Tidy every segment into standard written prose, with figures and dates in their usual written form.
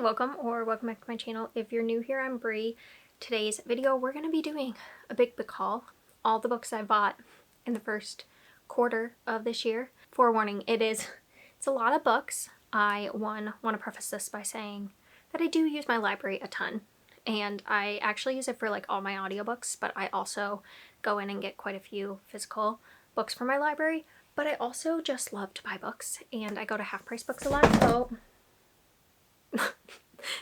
Welcome back to my channel. If you're new here, I'm Bree. Today's video, we're going to be doing a big book haul. All the books I bought in the first quarter of this year. Forewarning, it's a lot of books. I want to preface this by saying that I do use my library a ton. And I actually use it for like all my audiobooks, but I also go in and get quite a few physical books from my library. But I also just love to buy books, and I go to Half Price Books a lot, so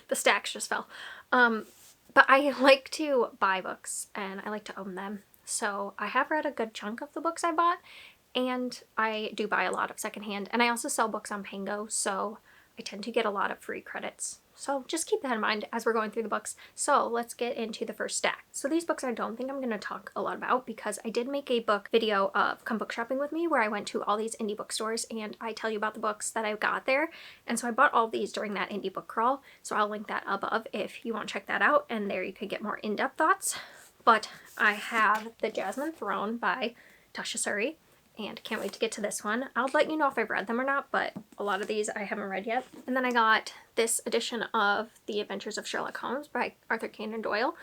the stacks just fell. But I like to buy books and I like to own them. So I have read a good chunk of the books I bought, and I do buy a lot of secondhand. And I also sell books on Pango, so I tend to get a lot of free credits. So just keep that in mind as we're going through the books. So let's get into the first stack. So these books I don't think I'm going to talk a lot about because I did make a book video of Come Book Shopping With Me where I went to all these indie bookstores and I tell you about the books that I got there. And so I bought all of these during that indie book crawl. So I'll link that above if you want to check that out, and there you could get more in-depth thoughts. But I have The Jasmine Throne by Tasha Suri, and can't wait to get to this one. I'll let you know if I've read them or not, but a lot of these I haven't read yet. And then I got this edition of The Adventures of Sherlock Holmes by Arthur Conan Doyle,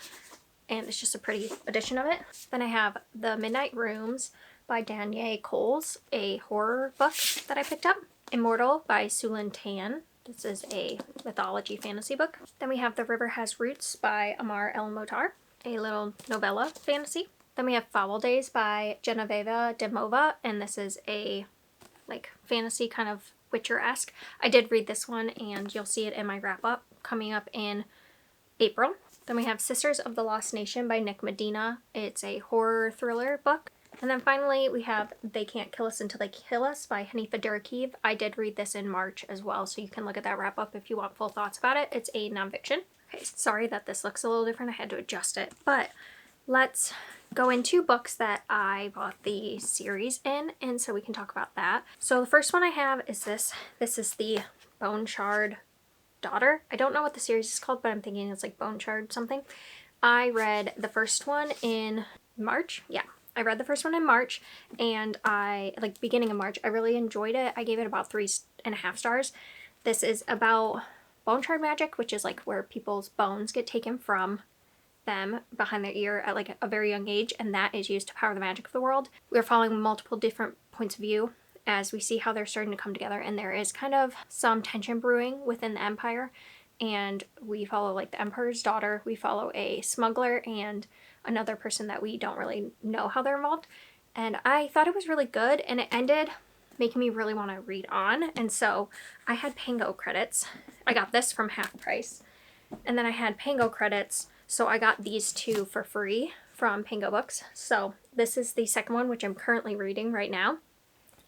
and it's just a pretty edition of it. Then I have The Midnight Rooms by Danielle Coles, a horror book that I picked up. Immortal by Sulin Tan. This is a mythology fantasy book. Then we have The River Has Roots by Amar El Motar, a little novella fantasy. Then we have Foul Days by Genoveva Demova, and this is a like fantasy kind of Witcher-esque. I did read this one, and you'll see it in my wrap-up coming up in April. Then we have Sisters of the Lost Nation by Nick Medina. It's a horror thriller book. And then finally we have They Can't Kill Us Until They Kill Us by Hanifa Durakiv. I did read this in March as well, so you can look at that wrap-up if you want full thoughts about it. It's a nonfiction. Okay, sorry that this looks a little different. I had to adjust it, but let's go into books that I bought the series in, and so we can talk about that. So the first one I have is this. This is the Bone Shard Daughter. I don't know what the series is called, but I'm thinking it's like Bone Shard something. I read the first one in March. Yeah, I read the first one in March, and beginning of March, I really enjoyed it. I gave it about 3.5 stars. This is about bone shard magic, which is like where people's bones get taken from them behind their ear at like a very young age, and that is used to power the magic of the world. We're following multiple different points of view as we see how they're starting to come together, and there is kind of some tension brewing within the empire, and we follow like the emperor's daughter, we follow a smuggler, and another person that we don't really know how they're involved. And I thought it was really good, and it ended making me really want to read on. And so I had Pango credits. I got this from Half Price, and then I had Pango credits, so I got these two for free from Pango Books. So this is the second one, which I'm currently reading right now.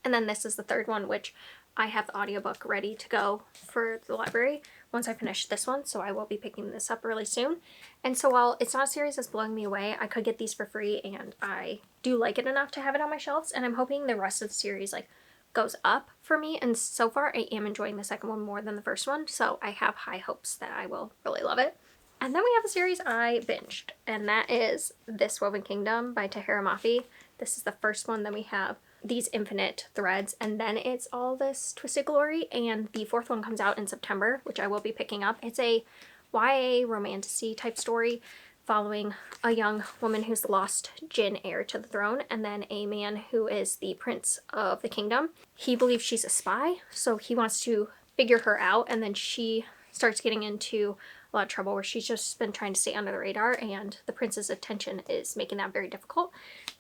And then this is the third one, which I have the audiobook ready to go for the library once I finish this one. So I will be picking this up really soon. And so while it's not a series that's blowing me away, I could get these for free, and I do like it enough to have it on my shelves. And I'm hoping the rest of the series like goes up for me. And so far I am enjoying the second one more than the first one. So I have high hopes that I will really love it. And then we have a series I binged, and that is This Woven Kingdom by Tahira Mafi. This is the first one. Then we have These Infinite Threads, and then it's All This Twisted Glory, and the fourth one comes out in September, which I will be picking up. It's a YA romantasy type story following a young woman who's the lost Jin heir to the throne, and then a man who is the prince of the kingdom. He believes she's a spy, so he wants to figure her out, and then she starts getting into a lot of trouble where she's just been trying to stay under the radar, and the prince's attention is making that very difficult.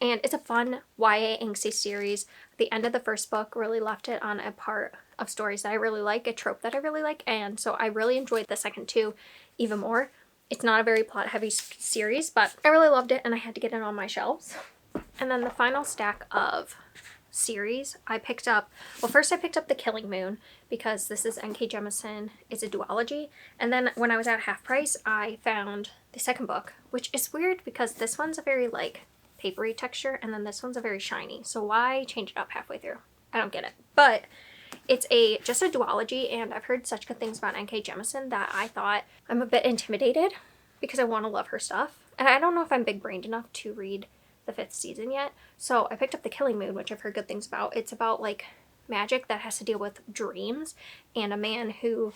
And it's a fun YA angsty series. The end of the first book really left it on a part of stories that I really like, a trope that I really like, and so I really enjoyed the second two even more. It's not a very plot heavy series, but I really loved it, and I had to get it on my shelves. And then the final stack of series I picked up, well, first I picked up The Killing Moon because this is N.K. Jemisin. It's a duology. And then when I was at Half Price, I found the second book, which is weird because this one's a very like papery texture, and then this one's a very shiny. So why change it up halfway through? I don't get it. But it's just a duology, and I've heard such good things about N.K. Jemisin that I thought I'm a bit intimidated because I want to love her stuff. And I don't know if I'm big-brained enough to read the 5th season yet. So I picked up The Killing Moon, which I've heard good things about. It's about like magic that has to deal with dreams, and a man who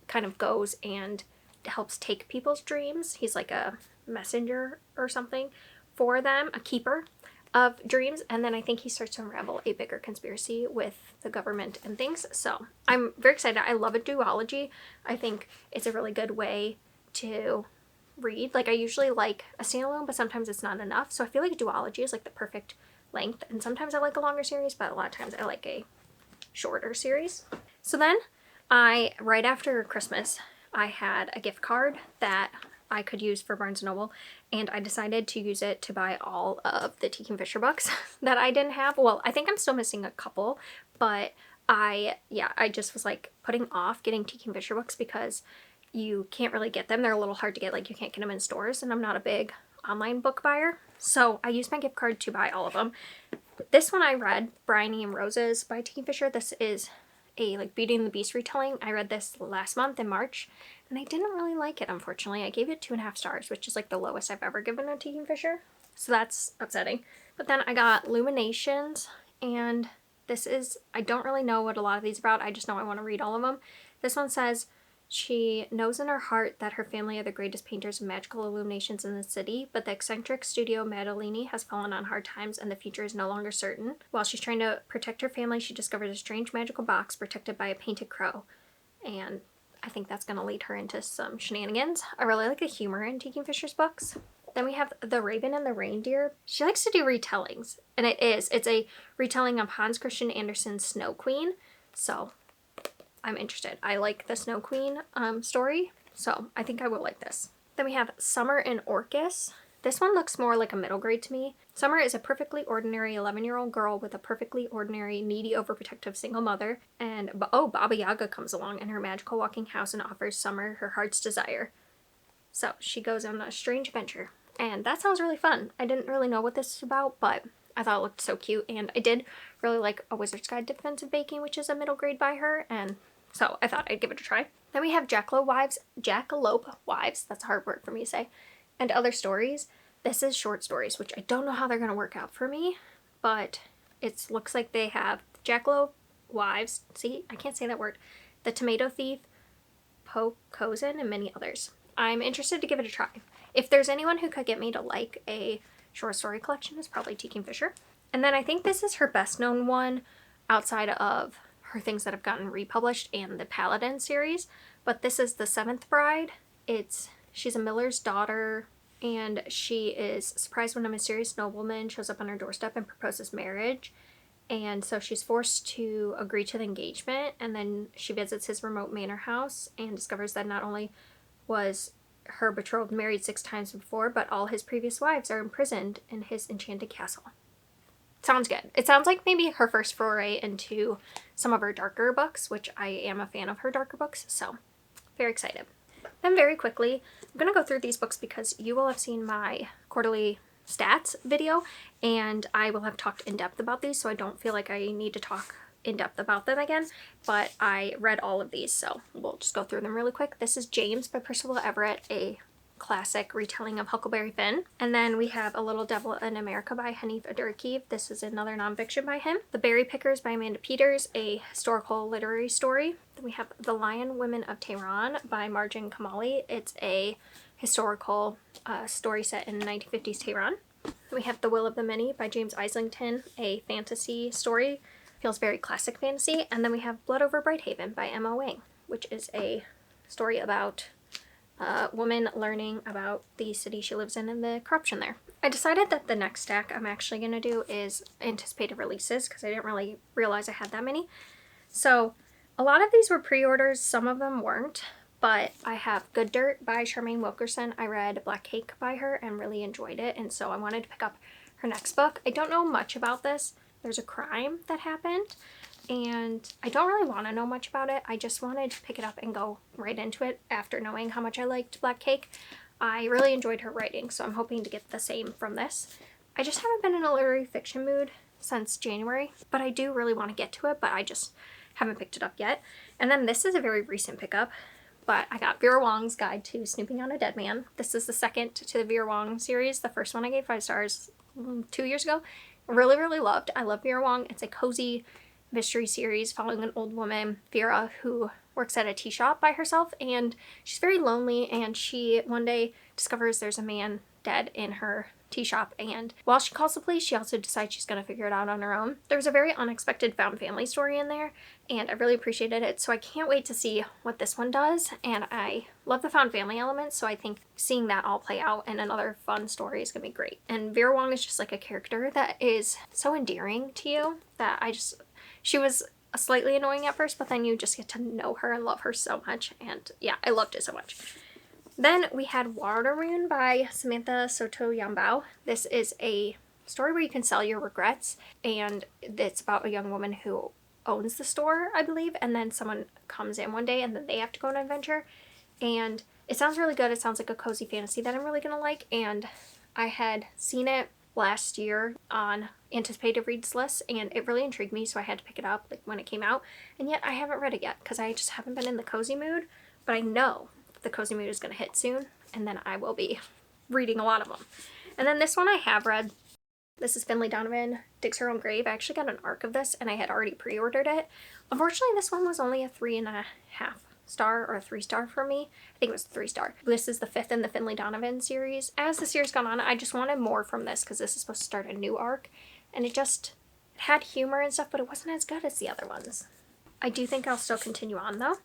kind of goes and helps take people's dreams. He's like a messenger or something for them, a keeper of dreams, and then I think he starts to unravel a bigger conspiracy with the government and things. So I'm very excited. I love a duology. I think it's a really good way to read. Like, I usually like a standalone, but sometimes it's not enough. So I feel like a duology is like the perfect length, and sometimes I like a longer series, but a lot of times I like a shorter series. So then right after Christmas, I had a gift card that I could use for Barnes & Noble, and I decided to use it to buy all of the T. Kingfisher books that I didn't have. Well, I think I'm still missing a couple, but I just was like putting off getting T. Kingfisher books because you can't really get them. They're a little hard to get, like you can't get them in stores, and I'm not a big online book buyer. So I used my gift card to buy all of them. This one I read, Bryony and Roses by T. Kingfisher. This is a like Beauty and the Beast retelling. I read this last month in March, and I didn't really like it, unfortunately. I gave it 2.5 stars, which is like the lowest I've ever given a T. Kingfisher. So that's upsetting. But then I got Illuminations, and this is, I don't really know what a lot of these are about. I just know I want to read all of them. This one says, she knows in her heart that her family are the greatest painters of magical illuminations in the city, but the eccentric studio Madeline has fallen on hard times and the future is no longer certain. While she's trying to protect her family, she discovers a strange magical box protected by a painted crow. And I think that's going to lead her into some shenanigans. I really like the humor in T. Kingfisher's books. Then we have The Raven and the Reindeer. She likes to do retellings, and it's a retelling of Hans Christian Andersen's Snow Queen. So I'm interested. I like the Snow Queen story, so I think I will like this. Then we have Summer in Orcus. This one looks more like a middle grade to me. Summer is a perfectly ordinary 11-year-old girl with a perfectly ordinary, needy, overprotective single mother. And, oh, Baba Yaga comes along in her magical walking house and offers Summer her heart's desire. So she goes on a strange adventure. And that sounds really fun. I didn't really know what this is about, but I thought it looked so cute. And I did really like A Wizard's Guide to Defensive Baking, which is a middle grade by her. And so I thought I'd give it a try. Then we have Jackalope Wives, that's a hard word for me to say, and Other Stories. This is short stories, which I don't know how they're going to work out for me, but it looks like they have Jackalope Wives, see, I can't say that word, The Tomato Thief, Pocosin, and many others. I'm interested to give it a try. If there's anyone who could get me to like a short story collection, it's probably T. Kingfisher. And then I think this is her best known one outside of her things that have gotten republished and the Paladin series, but this is The Seventh Bride. She's a miller's daughter, and she is surprised when a mysterious nobleman shows up on her doorstep and proposes marriage, and so she's forced to agree to the engagement, and then she visits his remote manor house and discovers that not only was her betrothed married 6 times before, but all his previous wives are imprisoned in his enchanted castle. Sounds good. It sounds like maybe her first foray into some of her darker books, which I am a fan of her darker books, so very excited. Then very quickly, I'm going to go through these books because you will have seen my quarterly stats video, and I will have talked in depth about these, so I don't feel like I need to talk in depth about them again, but I read all of these, so we'll just go through them really quick. This is James by Percival Everett, a classic retelling of Huckleberry Finn. And then we have A Little Devil in America by Hanif Abdurraqib. This is another nonfiction by him. The Berry Pickers by Amanda Peters, a historical literary story. Then we have The Lion Women of Tehran by Marjan Kamali. It's a historical story set in 1950s Tehran. Then we have The Will of the Many by James Islington, a fantasy story. Feels very classic fantasy. And then we have Blood Over Brighthaven by Emma Wang, which is a story about woman learning about the city she lives in and the corruption there. I decided that the next stack I'm actually going to do is anticipated releases because I didn't really realize I had that many. So a lot of these were pre-orders, some of them weren't, but I have Good Dirt by Charmaine Wilkerson. I read Black Cake by her and really enjoyed it, and so I wanted to pick up her next book. I don't know much about this. There's a crime that happened, and I don't really want to know much about it. I just wanted to pick it up and go right into it after knowing how much I liked Black Cake. I really enjoyed her writing, so I'm hoping to get the same from this. I just haven't been in a literary fiction mood since January, but I do really want to get to it, but I just haven't picked it up yet. And then this is a very recent pickup, but I got Vera Wong's Guide to Snooping on a Dead Man. This is the second to the Vera Wong series. The first one I gave 5 stars 2 years ago. Really, really loved. I love Vera Wong. It's a cozy mystery series following an old woman, Vera, who works at a tea shop by herself, and she's very lonely, and she one day discovers there's a man dead in her tea shop, and while she calls the police, she also decides she's going to figure it out on her own. There's a very unexpected found family story in there, and I really appreciated it, so I can't wait to see what this one does. And I love the found family element, so I think seeing that all play out in another fun story is going to be great. And Vera Wong is just like a character that is so endearing to you that she was slightly annoying at first, but then you just get to know her and love her so much, and yeah, I loved it so much. Then we had Water Moon by Samantha Soto-Yambao. This is a story where you can sell your regrets, and it's about a young woman who owns the store, I believe, and then someone comes in one day and then they have to go on an adventure, and it sounds really good. It sounds like a cozy fantasy that I'm really gonna like, and I had seen it last year on anticipated reads list, and it really intrigued me, so I had to pick it up like when it came out, and yet I haven't read it yet because I just haven't been in the cozy mood, but I know the cozy mood is going to hit soon, and then I will be reading a lot of them. And then this one I have read. This is Finley Donovan Digs Her Own Grave. I actually got an arc of this, and I had already pre-ordered it. Unfortunately, this one was only a 3.5 star or a 3-star for me. I think it was 3-star. This is the 5th in the Finley Donovan series. As the series gone on, I just wanted more from this because this is supposed to start a new arc, and it had humor and stuff, but it wasn't as good as the other ones. I do think I'll still continue on though.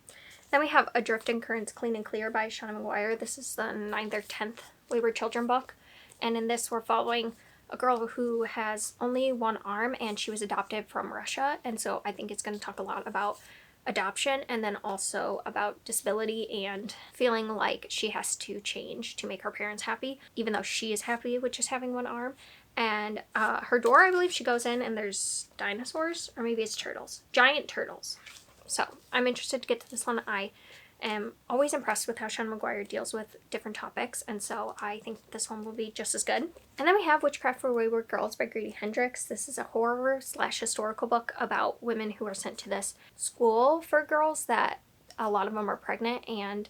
Then we have Adrift in Currents Clean and Clear by Shauna McGuire. This is the 9th or 10th Wayward Children book. And in this, we're following a girl who has only one arm, and she was adopted from Russia. And so I think it's going to talk a lot about adoption, and then also about disability and feeling like she has to change to make her parents happy, even though she is happy with just having one arm. And her door, I believe she goes in, and there's dinosaurs, or maybe it's turtles. Giant turtles. So I'm interested to get to this one. I am always impressed with how Shauna McGuire deals with different topics, and so I think this one will be just as good. And then we have Witchcraft for Wayward Girls by Grady Hendrix. This is a horror/historical book about women who are sent to this school for girls that a lot of them are pregnant, and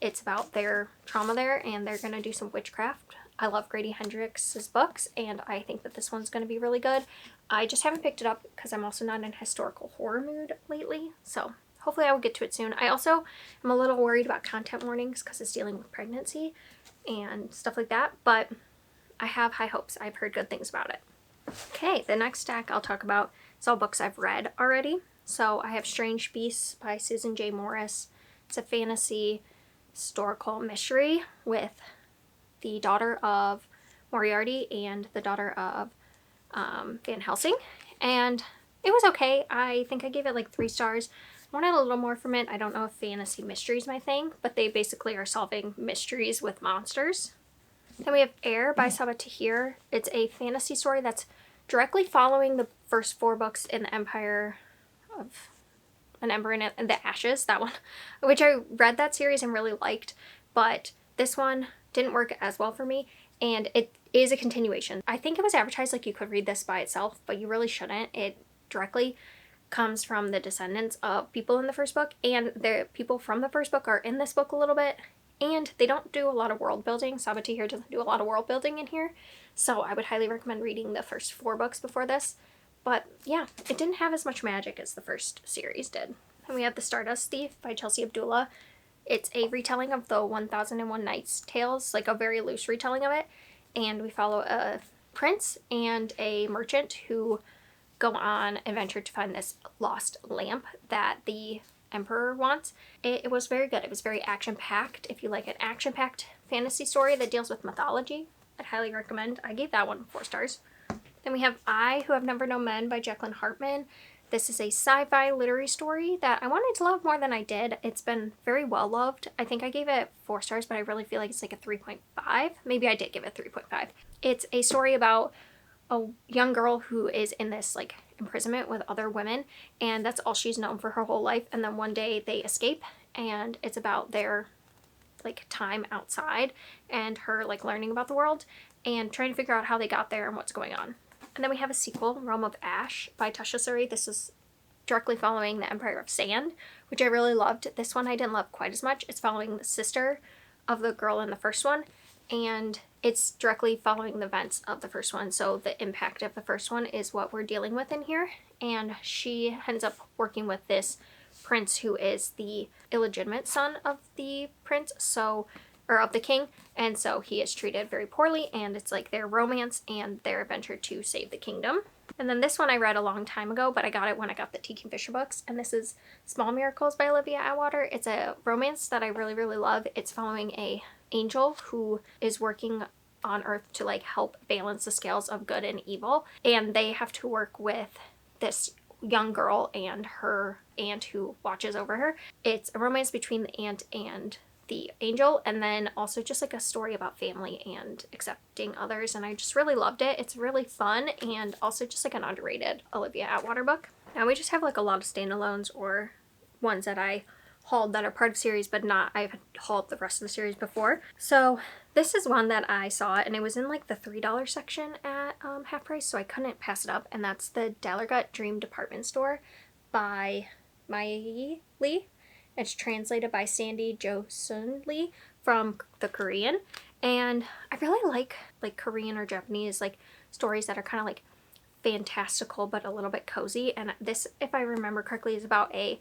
it's about their trauma there, and they're going to do some witchcraft. I love Grady Hendrix's books, and I think that this one's going to be really good. I just haven't picked it up because I'm also not in a historical horror mood lately, so hopefully I will get to it soon. I also am a little worried about content warnings because it's dealing with pregnancy and stuff like that, but I have high hopes. I've heard good things about it. Okay, the next stack I'll talk about is all books I've read already. So I have Strange Beasts by Susan J. Morris. It's a fantasy historical mystery with the daughter of Moriarty and the daughter of Van Helsing, and it was okay. I think I gave it like 3 stars. I wanted a little more from it. I don't know if fantasy mystery is my thing, but they basically are solving mysteries with monsters. Then we have Air by Sabaa Tahir. It's a fantasy story that's directly following the first 4 books in the Empire of an Ember in the Ashes, that one, which I read that series and really liked, but this one didn't work as well for me, and it is a continuation. I think it was advertised like you could read this by itself, but you really shouldn't. It directly comes from the descendants of people in the first book, and the people from the first book are in this book a little bit, and they don't do a lot of world building. Sabaa Tahir doesn't do a lot of world building in here, so I would highly recommend reading the first 4 books before this. But yeah, it didn't have as much magic as the first series did. And we have The Stardust Thief by Chelsea Abdullah. It's a retelling of the 1001 Nights tales, like a very loose retelling of it. And we follow a prince and a merchant who go on adventure to find this lost lamp that the emperor wants. It was very good. It was very action-packed. If you like an action-packed fantasy story that deals with mythology, I'd highly recommend. I gave that one 4 stars. Then we have I Who Have Never Known Men by Jacqueline Hartman. This is a sci-fi literary story that I wanted to love more than I did. It's been very well loved. I think I gave it 4 stars, but I really feel like it's like a 3.5. Maybe I did give it 3.5. It's a story about a young girl who is in this like imprisonment with other women, and that's all she's known for her whole life. And then one day they escape, and it's about their like time outside and her like learning about the world and trying to figure out how they got there and what's going on. And then we have a sequel, Realm of Ash by Tasha Suri. This is directly following the Empire of Sand, which I really loved. This one I didn't love quite as much. It's following the sister of the girl in the first one, and it's directly following the events of the first one. So the impact of the first one is what we're dealing with in here, and she ends up working with this prince who is the illegitimate son of the prince, or of the king, and so he is treated very poorly, and it's like their romance and their adventure to save the kingdom. And then this one I read a long time ago, but I got it when I got the Kingfisher books, and this is Small Miracles by Olivia Atwater. It's a romance that I really, really love. It's following a angel who is working on Earth to like help balance the scales of good and evil, and they have to work with this young girl and her aunt who watches over her. It's a romance between the aunt and the angel, and then also just like a story about family and accepting others, and I just really loved it. It's really fun and also just like an underrated Olivia Atwater book. Now we just have like a lot of standalones or ones that I hauled that are part of series but not, I've hauled the rest of the series before. So this is one that I saw and it was in like the $3 section at half price, so I couldn't pass it up, and that's the Dallergut Dream Department Store by Mai Lee. It's translated by Sandy Jo-sun Lee from the Korean, and I really like Korean or Japanese like stories that are kind of like fantastical but a little bit cozy. And this, if I remember correctly, is about a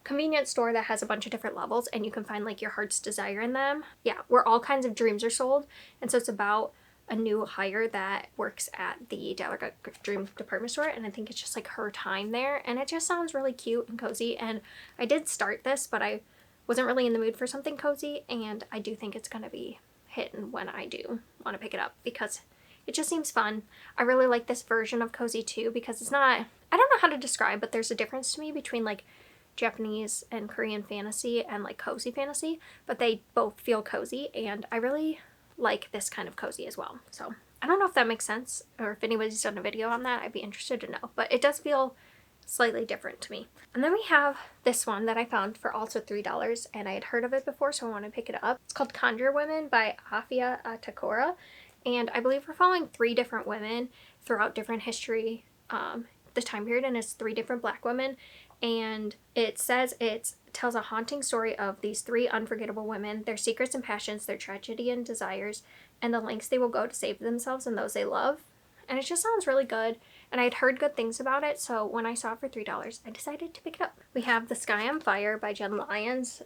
convenience store that has a bunch of different levels and you can find like your heart's desire in them. Yeah, where all kinds of dreams are sold, and so it's about a new hire that works at the Dallergut Dream Department Store, and I think it's just like her time there, and it just sounds really cute and cozy. And I did start this, but I wasn't really in the mood for something cozy, and I do think it's gonna be hitting when I do want to pick it up because it just seems fun. I really like this version of cozy too because it's not, I don't know how to describe, but there's a difference to me between like Japanese and Korean fantasy and like cozy fantasy, but they both feel cozy, and I really like this kind of cozy as well. So I don't know if that makes sense, or if anybody's done a video on that, I'd be interested to know, but it does feel slightly different to me. And then we have this one that I found for also $3, and I had heard of it before, so I want to pick it up. It's called Conjure Women by Afia Takora, and I believe we're following 3 different women throughout different history, the time period, and it's 3 different Black women, and it says it tells a haunting story of these 3 unforgettable women, their secrets and passions, their tragedy and desires, and the lengths they will go to save themselves and those they love. And it just sounds really good, and I'd heard good things about it, so when I saw it for $3, I decided to pick it up. We have The Sky on Fire by Jen Lyons.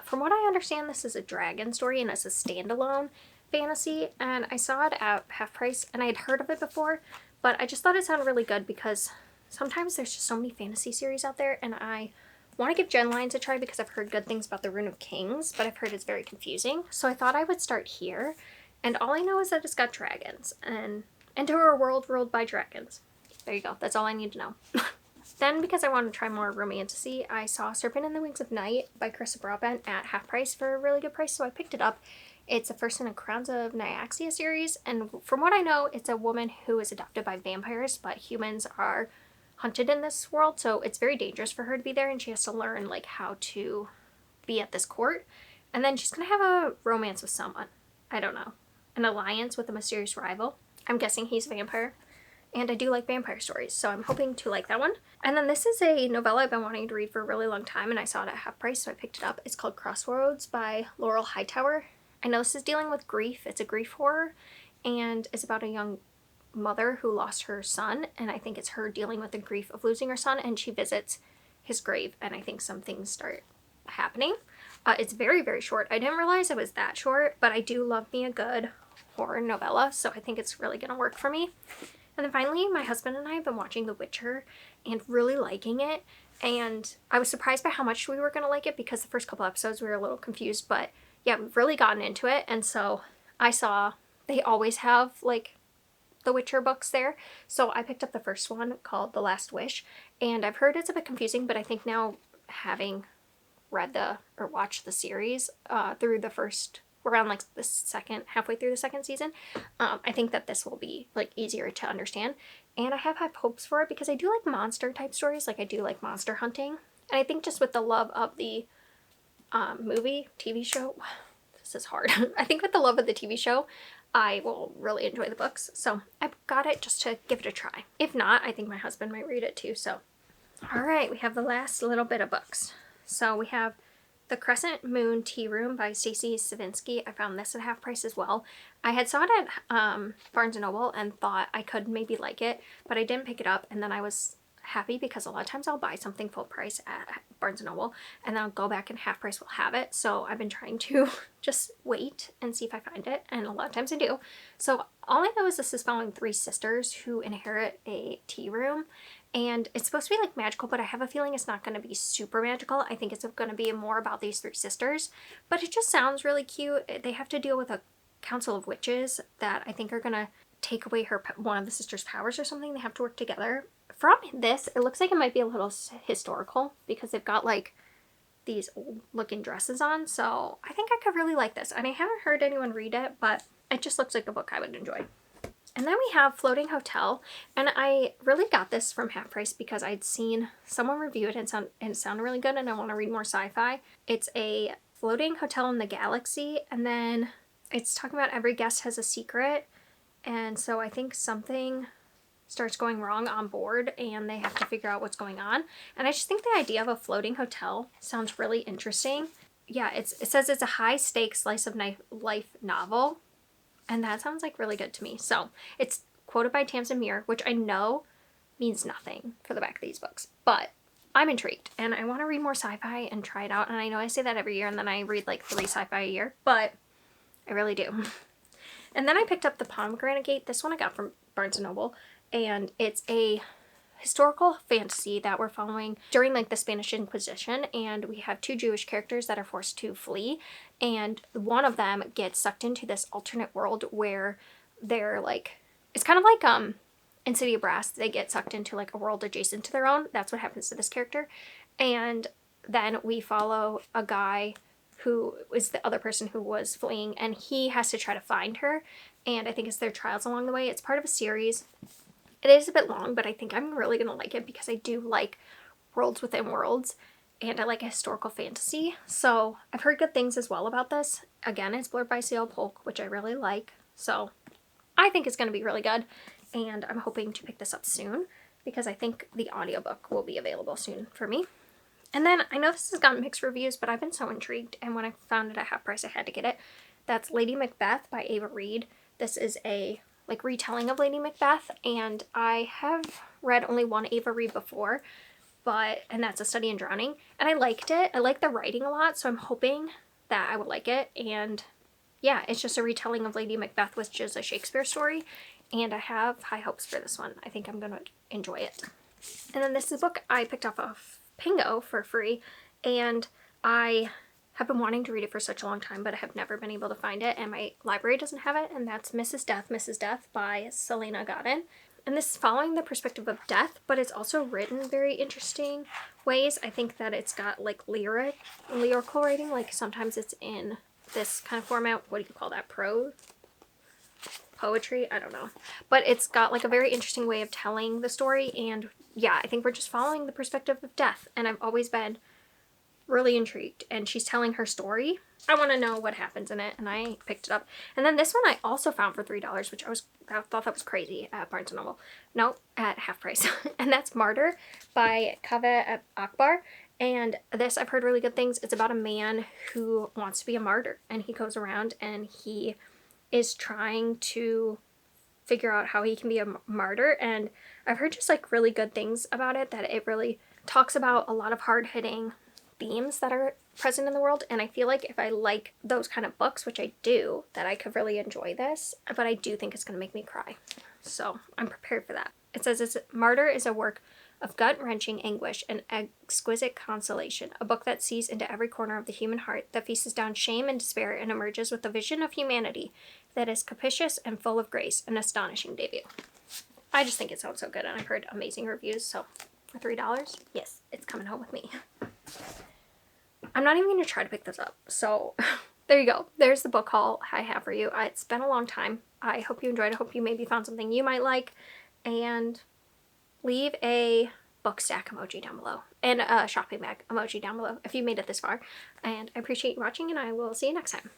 From what I understand, this is a dragon story, and it's a standalone fantasy, and I saw it at half price, and I had heard of it before, but I just thought it sounded really good because sometimes there's just so many fantasy series out there, and I want to give Jen Lyons a try because I've heard good things about the Rune of Kings, but I've heard it's very confusing. So I thought I would start here, and all I know is that it's got dragons, and enter a world ruled by dragons. There you go. That's all I need to know. Then, because I wanted to try more romantasy, I saw Serpent in the Wings of Night by Carissa Broadbent at half price for a really good price, so I picked it up. It's the first in a Crowns of Nyaxia series, and from what I know, it's a woman who is adopted by vampires, but humans are hunted in this world, so it's very dangerous for her to be there, and she has to learn like how to be at this court, and then she's gonna have a romance with someone. I don't know, an alliance with a mysterious rival. I'm guessing he's a vampire, and I do like vampire stories, so I'm hoping to like that one. And then this is a novella I've been wanting to read for a really long time, and I saw it at half price, so I picked it up. It's called Crossroads by Laurel Hightower. I know this is dealing with grief. It's a grief horror, and it's about a young mother who lost her son, and I think it's her dealing with the grief of losing her son, and she visits his grave, and I think some things start happening. It's very, very short. I didn't realize it was that short, but I do love me a good horror novella, so I think it's really gonna work for me. And then finally, my husband and I have been watching The Witcher and really liking it, and I was surprised by how much we were gonna like it because the first couple episodes we were a little confused, but yeah, we've really gotten into it. And so I saw they always have like the Witcher books there, so I picked up the first one called The Last Wish, and I've heard it's a bit confusing, but I think now, having read or watched the series through the first, around like the second, halfway through the second season, I think that this will be like easier to understand, and I have high hopes for it because I do like monster type stories, like I do like monster hunting, and I think just with the love of the TV show, this is hard. I think with the love of the TV show, I will really enjoy the books, so I got it just to give it a try. If not, I think my husband might read it too, so. Alright, we have the last little bit of books. So we have The Crescent Moon Tea Room by Stacey Savinsky. I found this at half price as well. I had saw it at Barnes & Noble and thought I could maybe like it, but I didn't pick it up, and then I was happy because a lot of times I'll buy something full price at Barnes & Noble and then I'll go back and half price will have it. So I've been trying to just wait and see if I find it, and a lot of times I do. So all I know is this is following three sisters who inherit a tea room, and it's supposed to be like magical, but I have a feeling it's not going to be super magical. I think it's going to be more about these three sisters, but it just sounds really cute. They have to deal with a council of witches that I think are going to take away one of the sisters' powers or something. They have to work together. From this, it looks like it might be a little historical because they've got like these old looking dresses on. So I think I could really like this. And I haven't heard anyone read it, but it just looks like a book I would enjoy. And then we have Floating Hotel. And I really got this from half price because I'd seen someone review it and it sounded really good, and I want to read more sci-fi. It's a floating hotel in the galaxy, and then it's talking about every guest has a secret. And so I think something starts going wrong on board and they have to figure out what's going on. And I just think the idea of a floating hotel sounds really interesting. Yeah, it says it's a high stakes slice of life novel, and that sounds like really good to me. So it's quoted by Tamsin Muir, which I know means nothing for the back of these books, but I'm intrigued and I want to read more sci-fi and try it out. And I know I say that every year and then I read like 3 sci-fi a year, but I really do. And then I picked up The Pomegranate Gate. This one I got from Barnes & Noble, and it's a historical fantasy that we're following during like the Spanish Inquisition, and we have 2 Jewish characters that are forced to flee, and one of them gets sucked into this alternate world where they're like, it's kind of like in City of Brass, they get sucked into like a world adjacent to their own. That's what happens to this character. And then we follow a guy who is the other person who was fleeing, and he has to try to find her, and I think it's their trials along the way. It's part of a series. It is a bit long, but I think I'm really gonna like it because I do like worlds within worlds, and I like a historical fantasy. So I've heard good things as well about this. Again, it's blurred by C.L. Polk, which I really like, so I think it's gonna be really good, and I'm hoping to pick this up soon because I think the audiobook will be available soon for me. And then I know this has gotten mixed reviews, but I've been so intrigued, and when I found it at half price, I had to get it. That's Lady Macbeth by Ava Reid. This is a like retelling of Lady Macbeth, and I have read only one Ava Reid before, and that's A Study in Drowning, and I liked it. I like the writing a lot, so I'm hoping that I would like it. And yeah, it's just a retelling of Lady Macbeth, which is a Shakespeare story, and I have high hopes for this one. I think I'm gonna enjoy it. And then this is a book I picked up off Pingo for free, and I have been wanting to read it for such a long time, but I have never been able to find it, and my library doesn't have it, and that's Mrs. Death by Selena Godin. And this is following the perspective of death, but it's also written very interesting ways. I think that it's got like lyrical writing, like sometimes it's in this kind of format. What do you call that? Poetry? I don't know. But it's got like a very interesting way of telling the story, and yeah, I think we're just following the perspective of death, and I've always been really intrigued, and she's telling her story. I want to know what happens in it, and I picked it up. And then this one I also found for $3, which I thought that was crazy at Barnes & Noble. No, at half price. And that's Martyr by Kaveh Akbar. And this, I've heard really good things. It's about a man who wants to be a martyr, and he goes around and he is trying to figure out how he can be a martyr. And I've heard just like really good things about it, that it really talks about a lot of hard-hitting themes that are present in the world, and I feel like if I like those kind of books, which I do, that I could really enjoy this, but I do think it's going to make me cry. So I'm prepared for that. It says Martyr is a work of gut-wrenching anguish and exquisite consolation, a book that sees into every corner of the human heart, that feasts down shame and despair and emerges with a vision of humanity that is capricious and full of grace, an astonishing debut. I just think it sounds so good, and I've heard amazing reviews, so for $3, yes, it's coming home with me. I'm not even going to try to pick this up, so there you go. There's the book haul I have for you. It's been a long time. I hope you enjoyed. I hope you maybe found something you might like, and leave a book stack emoji down below and a shopping bag emoji down below if you made it this far. And I appreciate you watching, and I will see you next time.